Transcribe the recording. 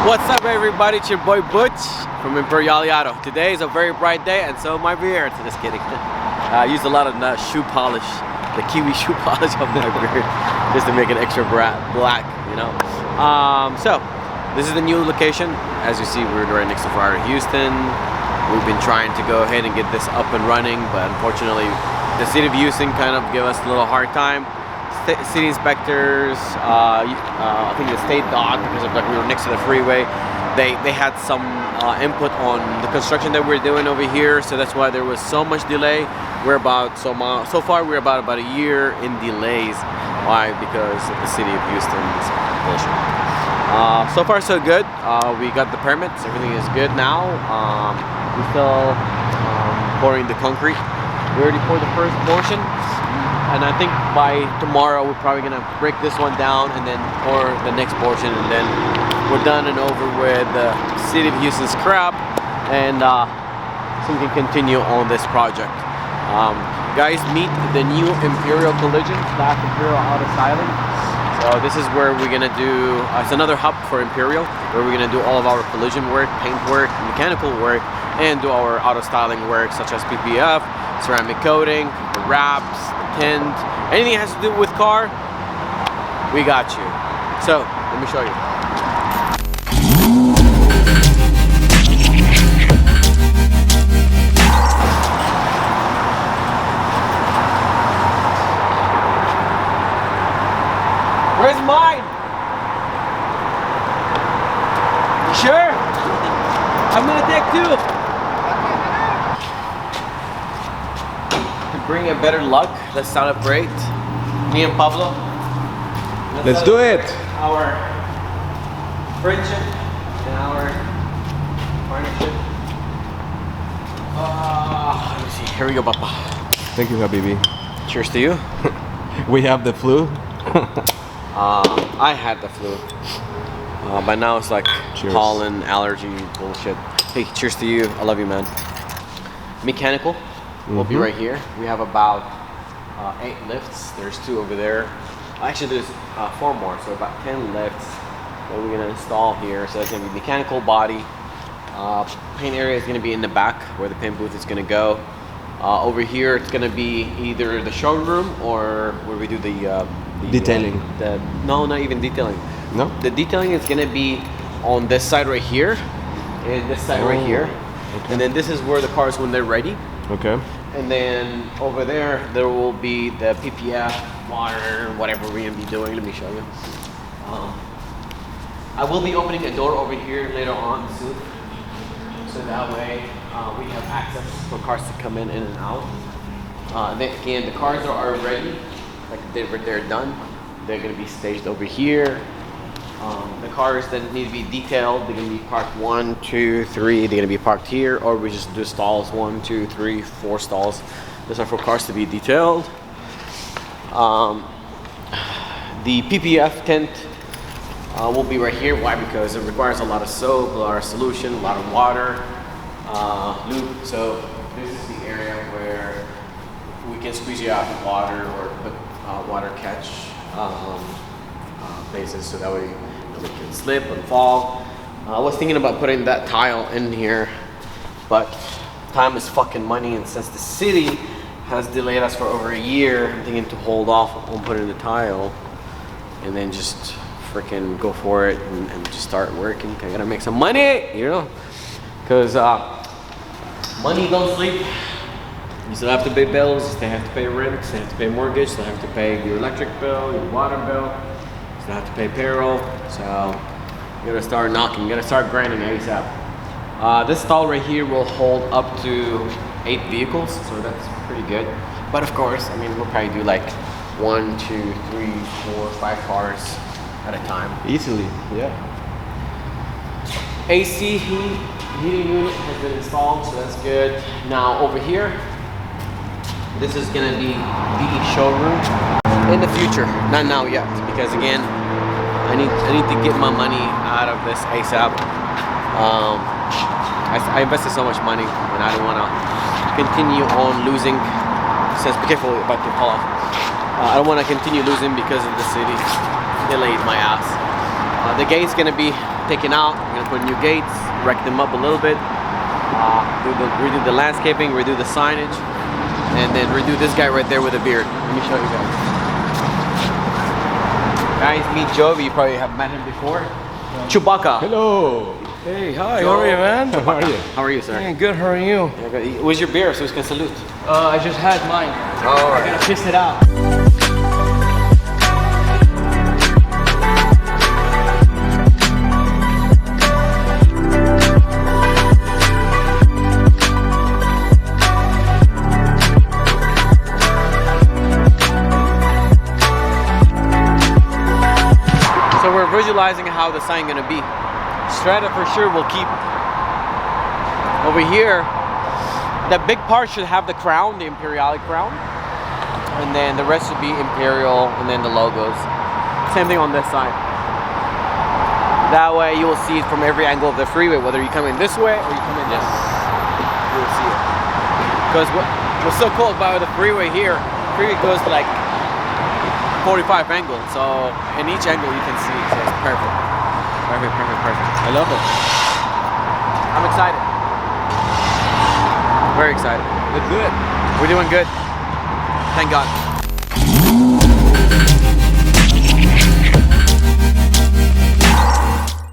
What's up, everybody? It's your boy Butch from Imperial Auto. Today is a very bright day, and so my beard. Just kidding. I used a lot of shoe polish, the kiwi shoe polish on my beard, just to make it extra black, you know. So this is the new location. As you see, we're right next to Florida, Houston. We've been trying to go ahead and get this up and running, but unfortunately, the city of Houston kind of gave us a little hard time. City inspectors, I think the state dog, because of like we were next to the freeway, they had some input on the construction that we're doing over here, so that's why there was so much delay. We're about so far we're about a year in delays. Why? Because of the city of Houston's bullshit. So far so good. We got the permits, everything is good now. We're still pouring the concrete. We already poured the first portion. And I think by tomorrow we're probably gonna break this one down and then pour the next portion, and then we're done and over with the city of Houston's crap, and so we can continue on this project. Guys, meet the new Imperial Collision / Imperial Auto Styling. So this is where we're gonna do. It's another hub for Imperial, where we're gonna do all of our collision work, paint work, mechanical work, and do our auto styling work such as PPF, ceramic coating, the wraps, tint, anything that has to do with car, we got you. So let me show you. Where's mine? You sure? I'm gonna take two. Bring a better luck, let's celebrate. Me and Pablo. Let's do it. Our friendship and our partnership. Let me see. Here we go, Papa. Thank you, Habibi. Cheers to you. We have the flu. I had the flu. But now it's like cheers. Pollen, allergy, bullshit. Hey, cheers to you. I love you, man. Mechanical. We'll be right here. We have about 8 lifts. There's 2 over there. Actually, there's 4 more, so about 10 lifts that we're gonna install here. So it's gonna be mechanical body. Paint area is gonna be in the back where the paint booth is gonna go. Over here, it's gonna be either the showroom or where we do the detailing. No, not even detailing. No? The detailing is gonna be on this side right here, and this side right here. Okay. And then this is where the cars when they're ready. Okay. And then over there will be the PPF, water, whatever we're gonna be doing. Let me show you. I will be opening a door over here later on soon, so that way we have access for cars to come in and out. Then again, the cars are already like they're done. They're gonna be staged over here. The cars that need to be detailed, they're gonna be parked 1, 2, 3. They're gonna be parked here, or we just do stalls 1, 2, 3, 4 stalls. Those are for cars to be detailed. The PPF tent will be right here. Why? Because it requires a lot of soap, a lot of solution, a lot of water, lube. So this is the area where we can squeeze you out of water or put water catch places, so that way it can slip and fall. I was thinking about putting that tile in here, but time is fucking money, and since the city has delayed us for over a year, I'm thinking to hold off on putting the tile and then just freaking go for it and just start working. I gotta make some money, you know, because money don't sleep. You still have to pay bills, you still have to pay rent, you still have to pay mortgage, you still have to pay your electric bill, your water bill. You have to pay payroll, so you gotta start knocking, you gotta start grinding ASAP. This stall right here will hold up to 8 vehicles, so that's pretty good. But of course, I mean, we'll probably do like 1, 2, 3, 4, 5 cars at a time. Easily, yeah. AC heating unit has been installed, so that's good. Now over here, this is gonna be the showroom. In the future, not now yet, because again, I need to get my money out of this ASAP. I invested so much money, and I don't want to continue on losing. Says be careful about to fall off. I don't want to continue losing because of the city delayed my ass. The gate's gonna be taken out. We're gonna put new gates, wreck them up a little bit, redo the landscaping, redo the signage, and then redo this guy right there with a beard. Let me show you guys. Guys, meet Joe. You probably have met him before. Chewbacca. Hello. Hey, hi, how are you, man? How are you? How are you, sir? Yeah, good, how are you? Where's your beer so we can salute? I just had mine. Oh, I'm gonna piss it out. So we're visualizing how the sign gonna be. Strata for sure will keep. Over here, the big part should have the crown, the Imperial crown, and then the rest should be Imperial, and then the logos. Same thing on this side. That way you will see it from every angle of the freeway, whether you come in this way or you come in this. You will see it. Because what's so cool about the freeway here, freeway goes to like 45 angle, so in each angle you can see it, so it's perfect. Perfect, perfect, perfect. I love it. I'm excited. Very excited. It's good. We're doing good. Thank God.